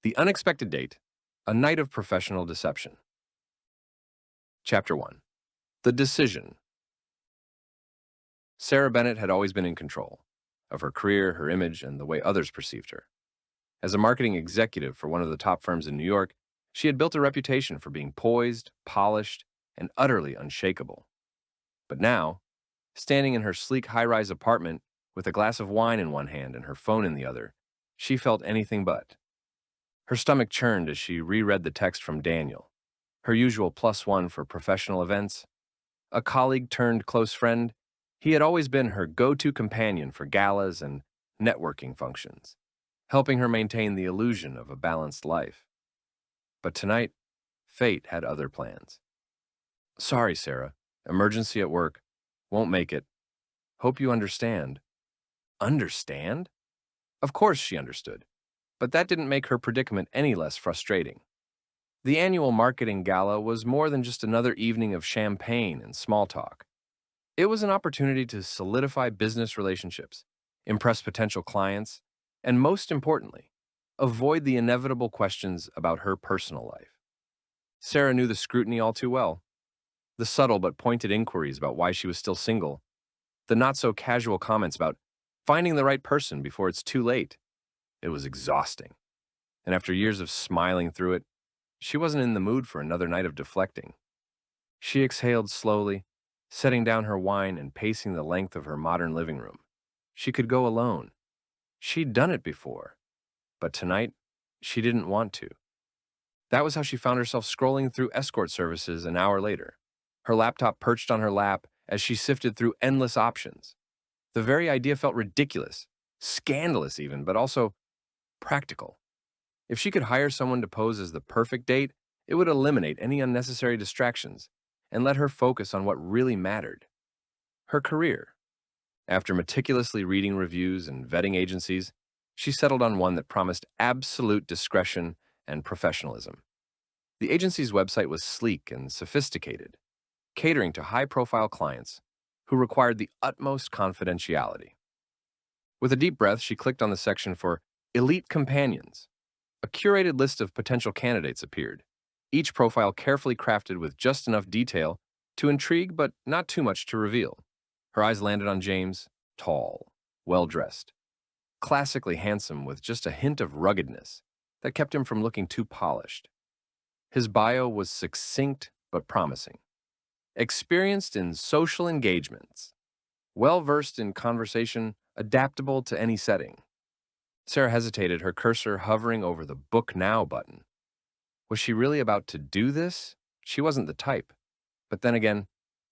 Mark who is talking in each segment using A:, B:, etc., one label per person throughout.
A: The Unexpected Date, A Night of Professional Deception. Chapter 1. The Decision. Sarah Bennett had always been in control of her career, her image, and the way others perceived her. As a marketing executive for one of the top firms in New York, she had built a reputation for being poised, polished, and utterly unshakable. But now, standing in her sleek high-rise apartment with a glass of wine in one hand and her phone in the other, she felt anything but. Her stomach churned as she reread the text from Daniel, her usual +1 for professional events. A colleague turned close friend, he had always been her go-to companion for galas and networking functions, helping her maintain the illusion of a balanced life. But tonight, fate had other plans. Sorry, Sarah. Emergency at work. Won't make it. Hope you understand. Understand? Of course she understood, but that didn't make her predicament any less frustrating. The annual marketing gala was more than just another evening of champagne and small talk. It was an opportunity to solidify business relationships, impress potential clients, and most importantly, avoid the inevitable questions about her personal life. Sarah knew the scrutiny all too well. The subtle but pointed inquiries about why she was still single, the not-so-casual comments about finding the right person before it's too late. It was exhausting. And after years of smiling through it, she wasn't in the mood for another night of deflecting. She exhaled slowly, setting down her wine and pacing the length of her modern living room. She could go alone. She'd done it before. But tonight, she didn't want to. That was how she found herself scrolling through escort services an hour later, her laptop perched on her lap as she sifted through endless options. The very idea felt ridiculous, scandalous even, but also practical. If she could hire someone to pose as the perfect date, it would eliminate any unnecessary distractions and let her focus on what really mattered: her career. After meticulously reading reviews and vetting agencies, she settled on one that promised absolute discretion and professionalism. The agency's website was sleek and sophisticated, catering to high-profile clients who required the utmost confidentiality. With a deep breath, she clicked on the section for Elite Companions. A curated list of potential candidates appeared, each profile carefully crafted with just enough detail to intrigue but not too much to reveal. Her eyes landed on James, tall, well-dressed, classically handsome with just a hint of ruggedness that kept him from looking too polished. His bio was succinct but promising. Experienced in social engagements, well-versed in conversation, adaptable to any setting. Sarah hesitated, her cursor hovering over the Book Now button. Was she really about to do this? She wasn't the type. But then again,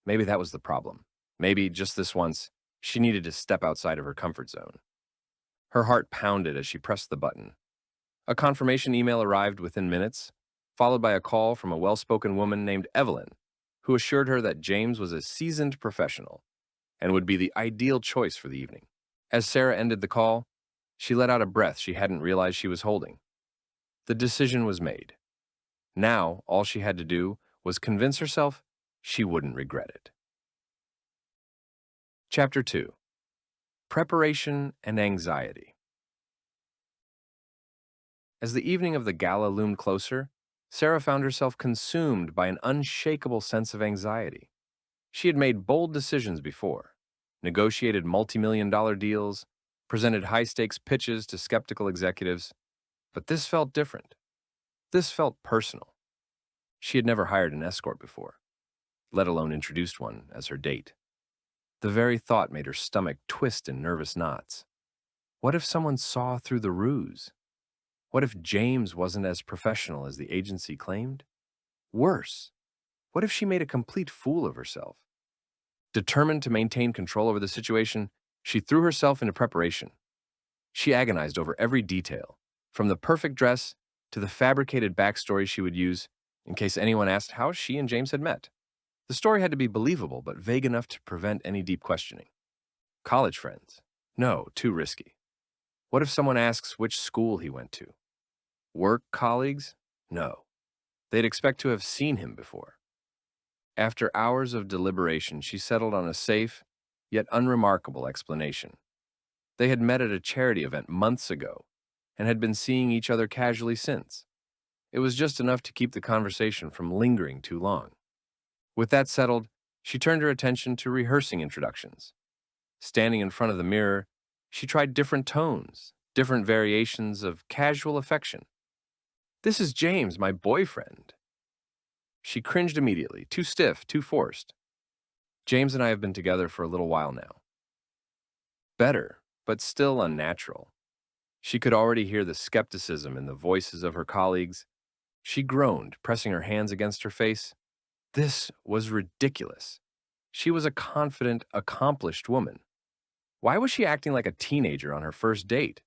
A: maybe that was the problem. Maybe, just this once, she needed to step outside of her comfort zone. Her heart pounded as she pressed the button. A confirmation email arrived within minutes, followed by a call from a well-spoken woman named Evelyn, who assured her that James was a seasoned professional and would be the ideal choice for the evening. As Sarah ended the call, she let out a breath she hadn't realized she was holding. The decision was made. Now, all she had to do was convince herself she wouldn't regret it. Chapter 2. Preparation and Anxiety. As the evening of the gala loomed closer, Sarah found herself consumed by an unshakable sense of anxiety. She had made bold decisions before, negotiated multi-million-dollar deals, presented high-stakes pitches to skeptical executives, but this felt different. This felt personal. She had never hired an escort before, let alone introduced one as her date. The very thought made her stomach twist in nervous knots. What if someone saw through the ruse? What if James wasn't as professional as the agency claimed? Worse, what if she made a complete fool of herself? Determined to maintain control over the situation, she threw herself into preparation. She agonized over every detail, from the perfect dress to the fabricated backstory she would use in case anyone asked how she and James had met. The story had to be believable but vague enough to prevent any deep questioning. College friends? No, too risky. What if someone asks which school he went to? Work colleagues? No. They'd expect to have seen him before. After hours of deliberation, she settled on a safe, yet unremarkable explanation. They had met at a charity event months ago, and had been seeing each other casually since. It was just enough to keep the conversation from lingering too long. With that settled, she turned her attention to rehearsing introductions. Standing in front of the mirror, she tried different tones, different variations of casual affection. "This is James, my boyfriend." She cringed immediately, too stiff, too forced. "James and I have been together for a little while now." Better, but still unnatural. She could already hear the skepticism in the voices of her colleagues. She groaned, pressing her hands against her face. This was ridiculous. She was a confident, accomplished woman. Why was she acting like a teenager on her first date?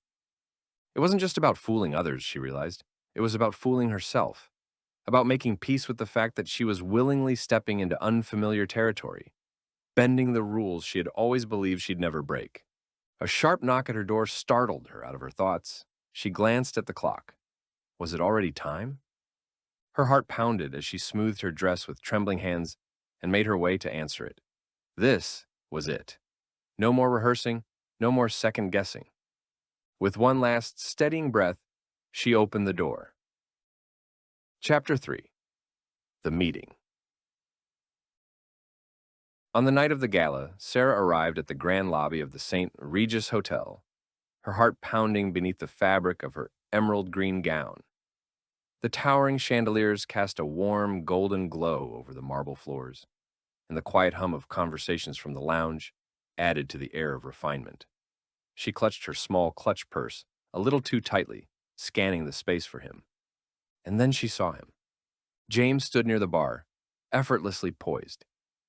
A: It wasn't just about fooling others, she realized. It was about fooling herself, about making peace with the fact that she was willingly stepping into unfamiliar territory, bending the rules she had always believed she'd never break. A sharp knock at her door startled her out of her thoughts. She glanced at the clock. Was it already time? Her heart pounded as she smoothed her dress with trembling hands and made her way to answer it. This was it. No more rehearsing, no more second guessing. With one last steadying breath, she opened the door. Chapter 3. The Meeting. On the night of the gala, Sarah arrived at the grand lobby of the St. Regis Hotel, her heart pounding beneath the fabric of her emerald green gown. The towering chandeliers cast a warm, golden glow over the marble floors, and the quiet hum of conversations from the lounge added to the air of refinement. She clutched her small clutch purse a little too tightly, scanning the space for him. And then she saw him. James stood near the bar, effortlessly poised,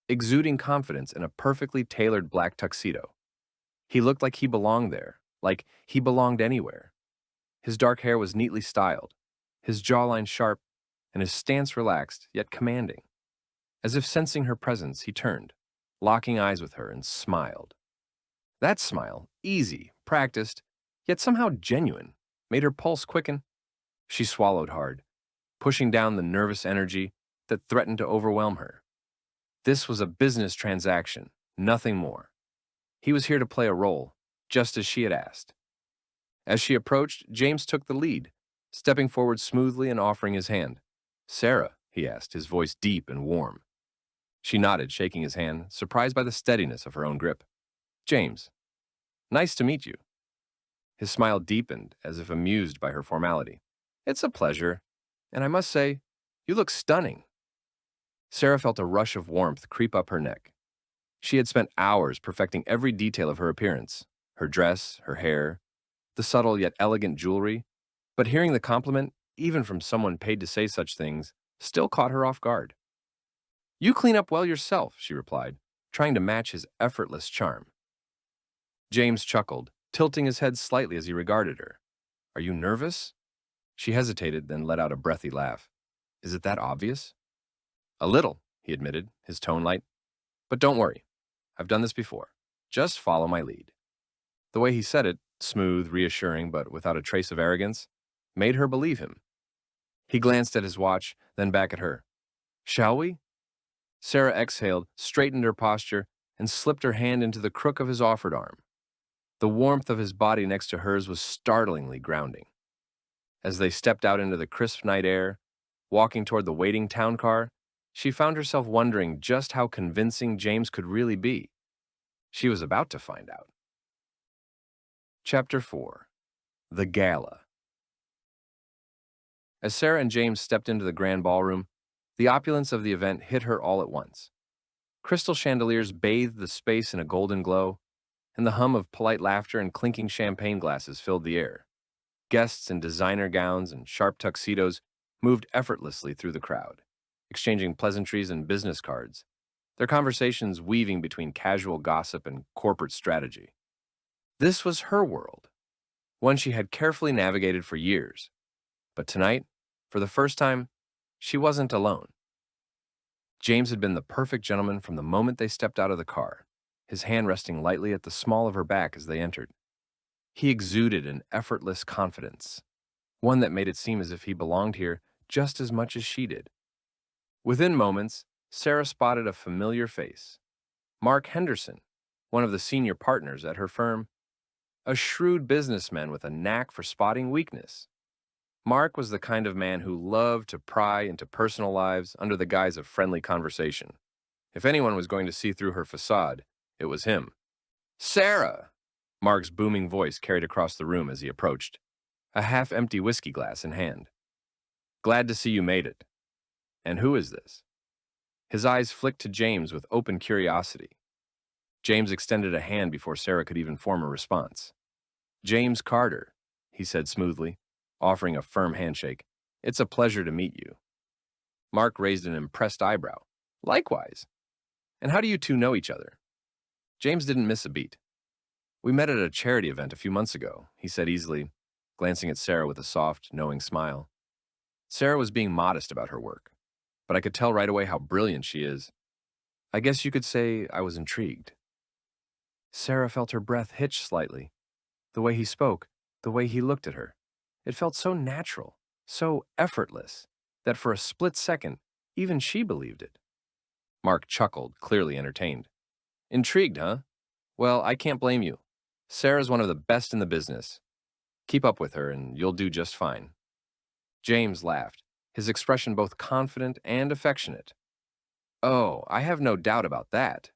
A: exuding confidence in a perfectly tailored black tuxedo. He looked like he belonged there, like he belonged anywhere. His dark hair was neatly styled, his jawline sharp, and his stance relaxed yet commanding. As if sensing her presence, he turned, locking eyes with her, and smiled. That smile, easy, practiced, yet somehow genuine, made her pulse quicken. She swallowed hard, pushing down the nervous energy that threatened to overwhelm her. This was a business transaction, nothing more. He was here to play a role, just as she had asked. As she approached, James took the lead, stepping forward smoothly and offering his hand. "Sarah," he asked, his voice deep and warm. She nodded, shaking his hand, surprised by the steadiness of her own grip. "James, nice to meet you." His smile deepened, as if amused by her formality. "It's a pleasure, and I must say, you look stunning." Sarah felt a rush of warmth creep up her neck. She had spent hours perfecting every detail of her appearance, her dress, her hair, the subtle yet elegant jewelry, but hearing the compliment, even from someone paid to say such things, still caught her off guard. "You clean up well yourself," she replied, trying to match his effortless charm. James chuckled, tilting his head slightly as he regarded her. "Are you nervous?" She hesitated, then let out a breathy laugh. "Is it that obvious?" "A little," he admitted, his tone light. "But don't worry. I've done this before. Just follow my lead." The way he said it, smooth, reassuring, but without a trace of arrogance, made her believe him. He glanced at his watch, then back at her. "Shall we?" Sarah exhaled, straightened her posture, and slipped her hand into the crook of his offered arm. The warmth of his body next to hers was startlingly grounding. As they stepped out into the crisp night air, walking toward the waiting town car, she found herself wondering just how convincing James could really be. She was about to find out. Chapter 4. The Gala. As Sarah and James stepped into the grand ballroom, the opulence of the event hit her all at once. Crystal chandeliers bathed the space in a golden glow, and the hum of polite laughter and clinking champagne glasses filled the air. Guests in designer gowns and sharp tuxedos moved effortlessly through the crowd, exchanging pleasantries and business cards, their conversations weaving between casual gossip and corporate strategy. This was her world, one she had carefully navigated for years. But tonight, for the first time, she wasn't alone. James had been the perfect gentleman from the moment they stepped out of the car, his hand resting lightly at the small of her back as they entered. He exuded an effortless confidence, one that made it seem as if he belonged here just as much as she did. Within moments, Sarah spotted a familiar face. Mark Henderson, one of the senior partners at her firm. a shrewd businessman with a knack for spotting weakness. Mark was the kind of man who loved to pry into personal lives under the guise of friendly conversation. If anyone was going to see through her facade, it was him. Sarah! Mark's booming voice carried across the room as he approached, a half-empty whiskey glass in hand. Glad to see you made it. And who is this? His eyes flicked to James with open curiosity. James extended a hand before Sarah could even form a response. James Carter, he said smoothly, offering a firm handshake. It's a pleasure to meet you. Mark raised an impressed eyebrow. Likewise. And how do you two know each other? James didn't miss a beat. We met at a charity event a few months ago, he said easily, glancing at Sarah with a soft, knowing smile. Sarah was being modest about her work, but I could tell right away how brilliant she is. I guess you could say I was intrigued. Sarah felt her breath hitch slightly. The way he spoke, the way he looked at her. It felt so natural, so effortless, that for a split second, even she believed it. Mark chuckled, clearly entertained. Intrigued, huh? Well, I can't blame you. Sarah's one of the best in the business. Keep up with her and you'll do just fine. James laughed, his expression both confident and affectionate. Oh, I have no doubt about that.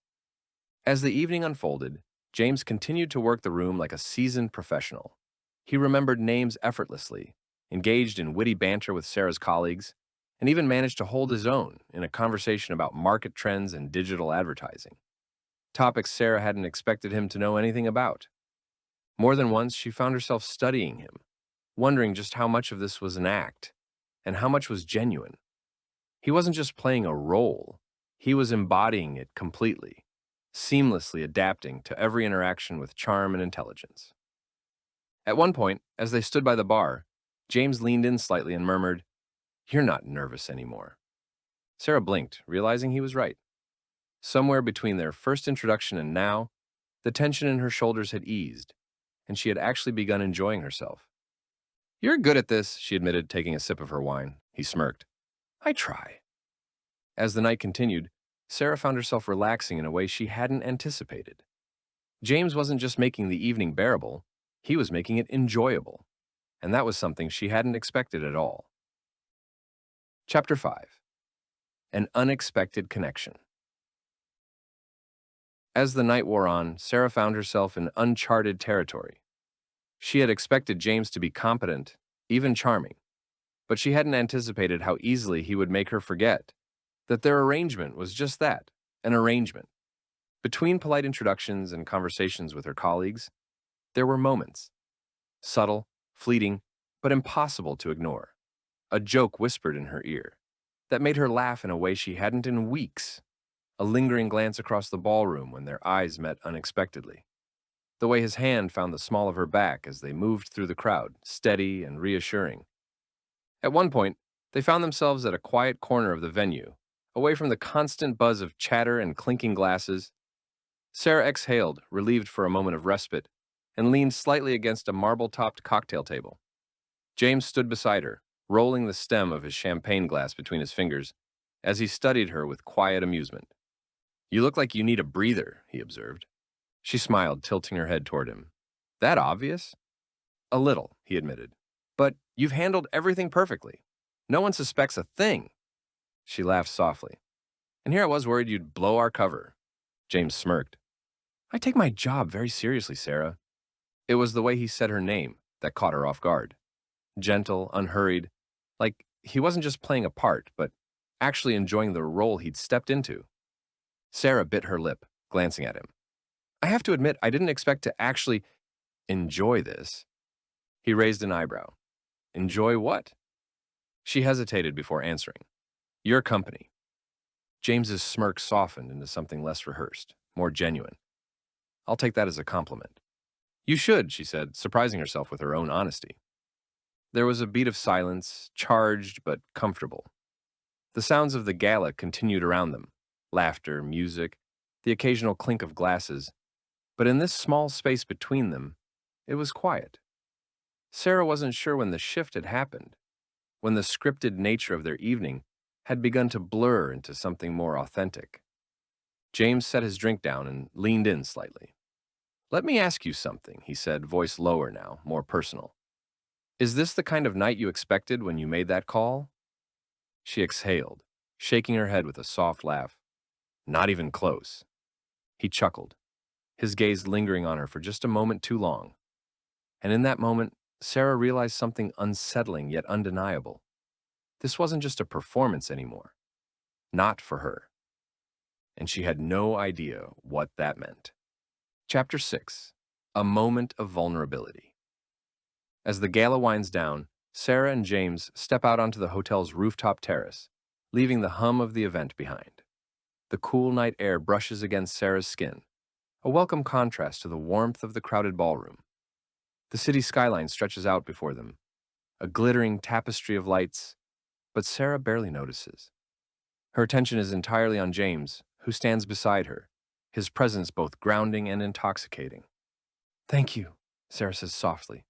A: As the evening unfolded, James continued to work the room like a seasoned professional. He remembered names effortlessly, engaged in witty banter with Sarah's colleagues, and even managed to hold his own in a conversation about market trends and digital advertising. Topics Sarah hadn't expected him to know anything about. More than once, she found herself studying him, wondering just how much of this was an act and how much was genuine. He wasn't just playing a role, he was embodying it completely, seamlessly adapting to every interaction with charm and intelligence. At one point, as they stood by the bar, James leaned in slightly and murmured, You're not nervous anymore. Sarah blinked, realizing he was right. Somewhere between their first introduction and now, the tension in her shoulders had eased, and she had actually begun enjoying herself. You're good at this, she admitted, taking a sip of her wine. He smirked. I try. As the night continued, Sarah found herself relaxing in a way she hadn't anticipated. James wasn't just making the evening bearable, he was making it enjoyable, and that was something she hadn't expected at all. Chapter 5. An Unexpected Connection. As the night wore on, Sarah found herself in uncharted territory. She had expected James to be competent, even charming, but she hadn't anticipated how easily he would make her forget that their arrangement was just that, an arrangement. Between polite introductions and conversations with her colleagues, there were moments, subtle, fleeting, but impossible to ignore. A joke whispered in her ear that made her laugh in a way she hadn't in weeks. A lingering glance across the ballroom when their eyes met unexpectedly. The way his hand found the small of her back as they moved through the crowd, steady and reassuring. At one point, they found themselves at a quiet corner of the venue, away from the constant buzz of chatter and clinking glasses. Sarah exhaled, relieved for a moment of respite, and leaned slightly against a marble-topped cocktail table. James stood beside her, rolling the stem of his champagne glass between his fingers, as he studied her with quiet amusement. You look like you need a breather, he observed. She smiled, tilting her head toward him. That obvious? A little, he admitted. But you've handled everything perfectly. No one suspects a thing. She laughed softly. And here I was worried you'd blow our cover. James smirked. I take my job very seriously, Sarah. It was the way he said her name that caught her off guard. Gentle, unhurried, like he wasn't just playing a part, but actually enjoying the role he'd stepped into. Sarah bit her lip, glancing at him. I have to admit, I didn't expect to actually enjoy this. He raised an eyebrow. Enjoy what? She hesitated before answering. Your company. James's smirk softened into something less rehearsed, more genuine. I'll take that as a compliment. You should, she said, surprising herself with her own honesty. There was a beat of silence, charged but comfortable. The sounds of the gala continued around them. Laughter, music, the occasional clink of glasses. But in this small space between them, it was quiet. Sarah wasn't sure when the shift had happened, when the scripted nature of their evening had begun to blur into something more authentic. James set his drink down and leaned in slightly. Let me ask you something, he said, voice lower now, more personal. Is this the kind of night you expected when you made that call? She exhaled, shaking her head with a soft laugh. Not even close. He chuckled, his gaze lingering on her for just a moment too long. And in that moment, Sarah realized something unsettling yet undeniable. This wasn't just a performance anymore. Not for her. And she had no idea what that meant. Chapter 6. A Moment of Vulnerability. As the gala winds down, Sarah and James step out onto the hotel's rooftop terrace, leaving the hum of the event behind. The cool night air brushes against Sarah's skin, a welcome contrast to the warmth of the crowded ballroom. The city skyline stretches out before them, a glittering tapestry of lights, but Sarah barely notices. Her attention is entirely on James, who stands beside her, his presence both grounding and intoxicating. "Thank you," Sarah says softly,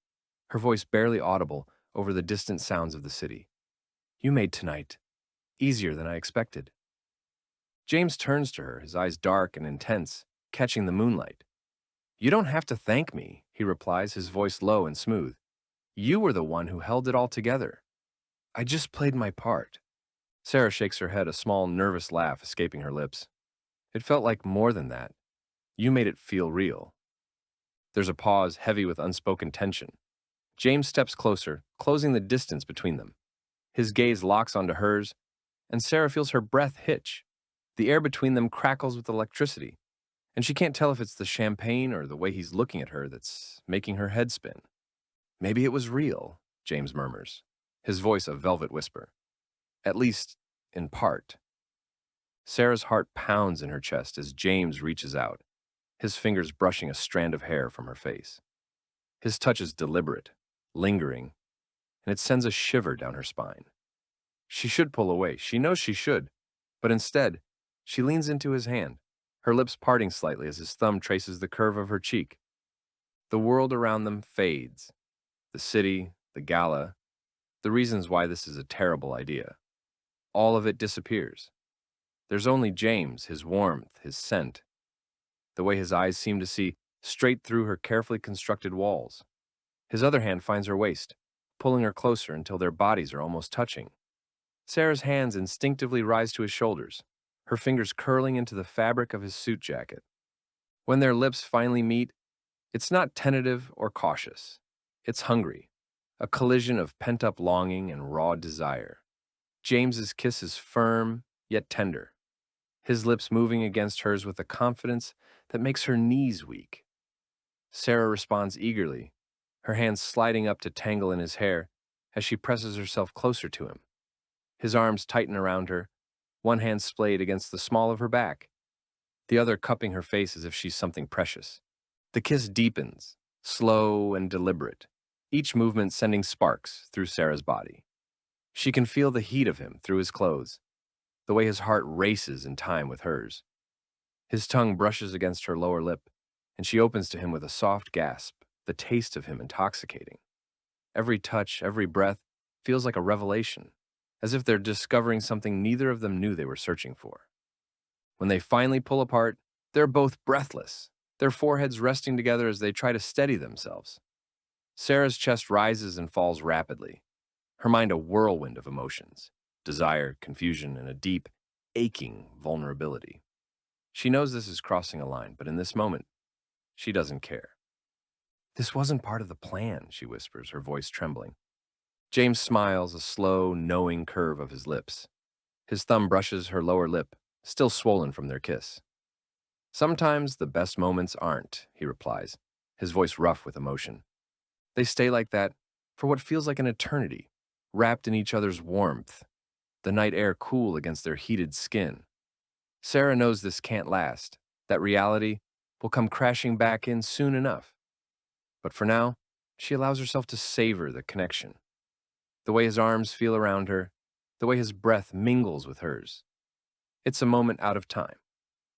A: her voice barely audible over the distant sounds of the city. "You made tonight easier than I expected." James turns to her, his eyes dark and intense, catching the moonlight. "You don't have to thank me," he replies, his voice low and smooth. "You were the one who held it all together. I just played my part." Sarah shakes her head, a small, nervous laugh escaping her lips. "It felt like more than that. You made it feel real." There's a pause, heavy with unspoken tension. James steps closer, closing the distance between them. His gaze locks onto hers, and Sarah feels her breath hitch. The air between them crackles with electricity, and she can't tell if it's the champagne or the way he's looking at her that's making her head spin. "Maybe it was real," James murmurs, his voice a velvet whisper. "At least, in part." Sarah's heart pounds in her chest as James reaches out, his fingers brushing a strand of hair from her face. His touch is deliberate, lingering, and it sends a shiver down her spine. She should pull away, she knows she should, but instead, she leans into his hand, her lips parting slightly as his thumb traces the curve of her cheek. The world around them fades. The city, the gala, the reasons why this is a terrible idea. All of it disappears. There's only James, his warmth, his scent, the way his eyes seem to see straight through her carefully constructed walls. His other hand finds her waist, pulling her closer until their bodies are almost touching. Sarah's hands instinctively rise to his shoulders, her fingers curling into the fabric of his suit jacket. When their lips finally meet, it's not tentative or cautious. It's hungry, a collision of pent-up longing and raw desire. James's kiss is firm, yet tender, his lips moving against hers with a confidence that makes her knees weak. Sarah responds eagerly, her hands sliding up to tangle in his hair as she presses herself closer to him. His arms tighten around her, one hand splayed against the small of her back, the other cupping her face as if she's something precious. The kiss deepens, slow and deliberate, each movement sending sparks through Sarah's body. She can feel the heat of him through his clothes, the way his heart races in time with hers. His tongue brushes against her lower lip, and she opens to him with a soft gasp, the taste of him intoxicating. Every touch, every breath feels like a revelation, as if they're discovering something neither of them knew they were searching for. When they finally pull apart, they're both breathless, their foreheads resting together as they try to steady themselves. Sarah's chest rises and falls rapidly, her mind a whirlwind of emotions, desire, confusion, and a deep, aching vulnerability. She knows this is crossing a line, but in this moment, she doesn't care. "This wasn't part of the plan," she whispers, her voice trembling. James smiles, a slow, knowing curve of his lips. His thumb brushes her lower lip, still swollen from their kiss. "Sometimes the best moments aren't," he replies, his voice rough with emotion. "They stay like that for what feels like an eternity, wrapped in each other's warmth, the night air cool against their heated skin." Sarah knows this can't last, that reality will come crashing back in soon enough. But for now, she allows herself to savor the connection. The way his arms feel around her, the way his breath mingles with hers. It's a moment out of time,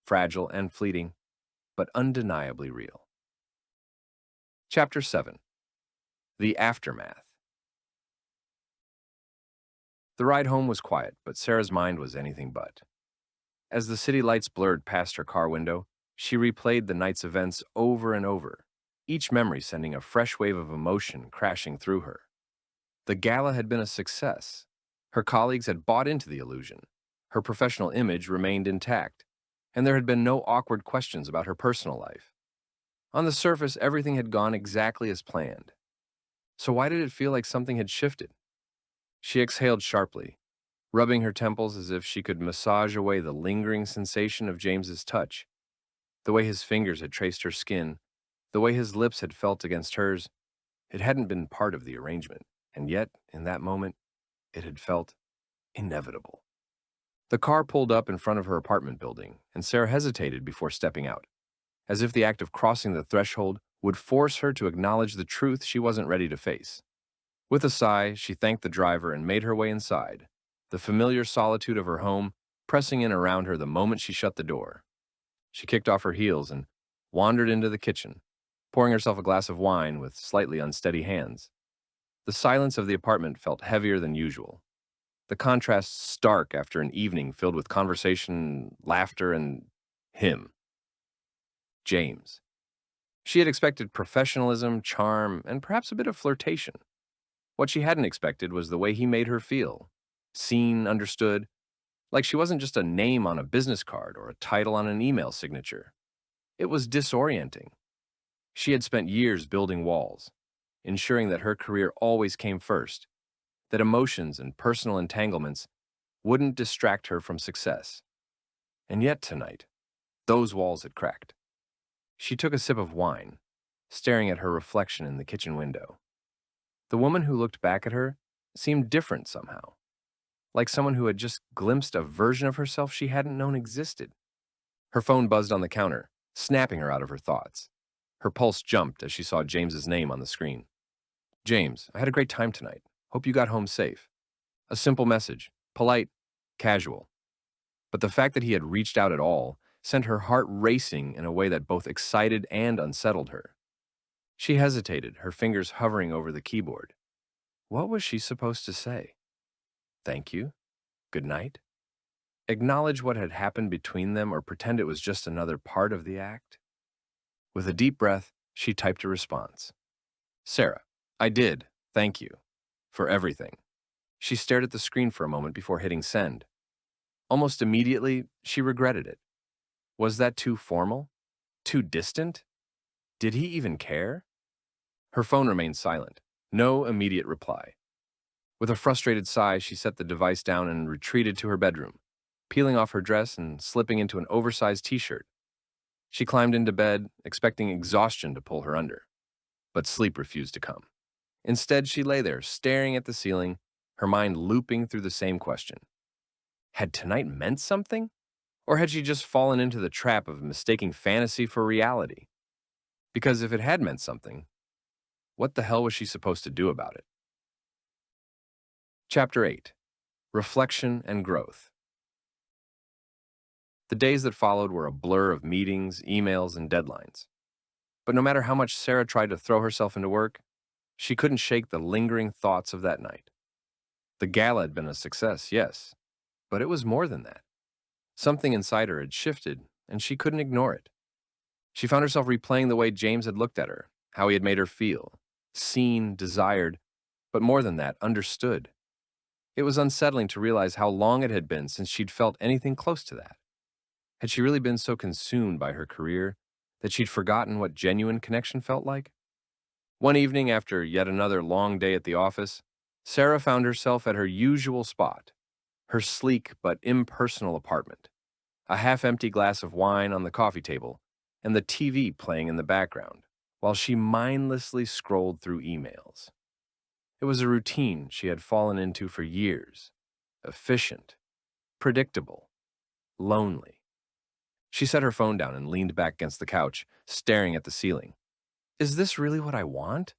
A: fragile and fleeting, but undeniably real. Chapter 7. The Aftermath. The ride home was quiet, but Sarah's mind was anything but. As the city lights blurred past her car window, She replayed the night's events over and over, each memory sending a fresh wave of emotion crashing through her. The gala had been a success. Her colleagues had bought into the illusion. Her professional image remained intact, and there had been no awkward questions about her personal life. On the surface, everything had gone exactly as planned. So why did it feel like something had shifted? She exhaled sharply, rubbing her temples as if she could massage away the lingering sensation of James's touch. The way his fingers had traced her skin, the way his lips had felt against hers, it hadn't been part of the arrangement, and yet, in that moment, it had felt inevitable. The car pulled up in front of her apartment building, and Sarah hesitated before stepping out, as if the act of crossing the threshold would force her to acknowledge the truth she wasn't ready to face. With a sigh, she thanked the driver and made her way inside, the familiar solitude of her home pressing in around her the moment she shut the door. She kicked off her heels and wandered into the kitchen, pouring herself a glass of wine with slightly unsteady hands. The silence of the apartment felt heavier than usual, the contrast stark after an evening filled with conversation, laughter, and him, James. She had expected professionalism, charm, and perhaps a bit of flirtation. What she hadn't expected was the way he made her feel, seen, understood, like she wasn't just a name on a business card or a title on an email signature. It was disorienting. She had spent years building walls, ensuring that her career always came first, that emotions and personal entanglements wouldn't distract her from success. And yet tonight, those walls had cracked. She took a sip of wine, staring at her reflection in the kitchen window. The woman who looked back at her seemed different somehow, like someone who had just glimpsed a version of herself she hadn't known existed. Her phone buzzed on the counter, snapping her out of her thoughts. Her pulse jumped as she saw James's name on the screen. James, I had a great time tonight. Hope you got home safe. A simple message, polite, casual. But the fact that he had reached out at all sent her heart racing in a way that both excited and unsettled her. She hesitated, her fingers hovering over the keyboard. What was she supposed to say? Thank you? Good night? Acknowledge what had happened between them or pretend it was just another part of the act? With a deep breath, she typed a response. Sarah, I did, thank you, for everything. She stared at the screen for a moment before hitting send. Almost immediately, she regretted it. Was that too formal? Too distant? Did he even care? Her phone remained silent. No immediate reply. With a frustrated sigh, she set the device down and retreated to her bedroom, peeling off her dress and slipping into an oversized t-shirt. She climbed into bed, expecting exhaustion to pull her under. But sleep refused to come. Instead, she lay there, staring at the ceiling, her mind looping through the same question. Had tonight meant something? Or had she just fallen into the trap of mistaking fantasy for reality? Because if it had meant something, what the hell was she supposed to do about it? Chapter 8. Reflection and Growth. The days that followed were a blur of meetings, emails, and deadlines. But no matter how much Sarah tried to throw herself into work, she couldn't shake the lingering thoughts of that night. The gala had been a success, yes, but it was more than that. Something inside her had shifted, and she couldn't ignore it. She found herself replaying the way James had looked at her, how he had made her feel, seen, desired, but more than that, understood. It was unsettling to realize how long it had been since she'd felt anything close to that. Had she really been so consumed by her career that she'd forgotten what genuine connection felt like? One evening, after yet another long day at the office, Sarah found herself at her usual spot, her sleek but impersonal apartment, a half-empty glass of wine on the coffee table, and the TV playing in the background, while she mindlessly scrolled through emails. It was a routine she had fallen into for years, efficient, predictable, lonely. She set her phone down and leaned back against the couch, staring at the ceiling. Is this really what I want?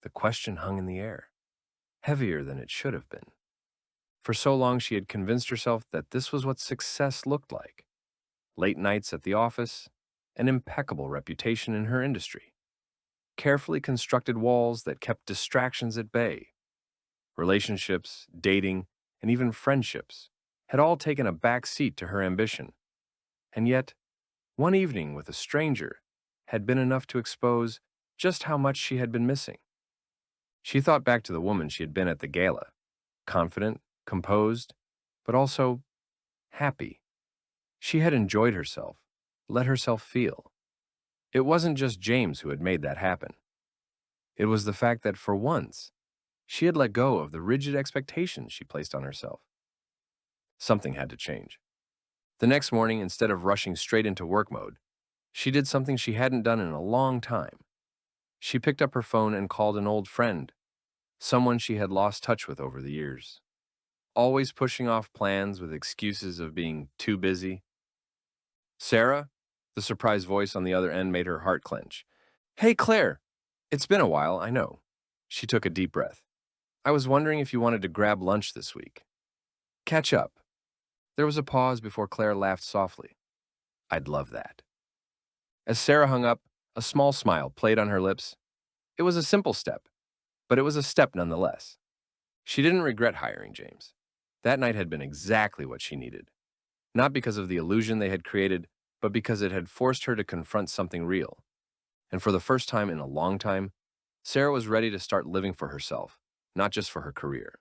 A: The question hung in the air, heavier than it should have been. For so long she had convinced herself that this was what success looked like. Late nights at the office, an impeccable reputation in her industry, carefully constructed walls that kept distractions at bay. Relationships, dating, and even friendships had all taken a back seat to her ambition. And yet, One evening with a stranger had been enough to expose just how much she had been missing. She thought back to the woman she had been at the gala, confident, composed, but also happy. She had enjoyed herself, let herself feel. It wasn't just James who had made that happen. It was the fact that for once, she had let go of the rigid expectations she placed on herself. Something had to change. The next morning, instead of rushing straight into work mode, she did something she hadn't done in a long time. She picked up her phone and called an old friend, someone she had lost touch with over the years. Always pushing off plans with excuses of being too busy. Sarah? The surprised voice on the other end made her heart clench. Hey, Claire. It's been a while, I know. She took a deep breath. I was wondering if you wanted to grab lunch this week. Catch up. There was a pause before Claire laughed softly. I'd love that. As Sarah hung up, a small smile played on her lips. It was a simple step, but it was a step nonetheless. She didn't regret hiring James. That night had been exactly what she needed. Not because of the illusion they had created, but because it had forced her to confront something real. And for the first time in a long time, Sarah was ready to start living for herself, not just for her career.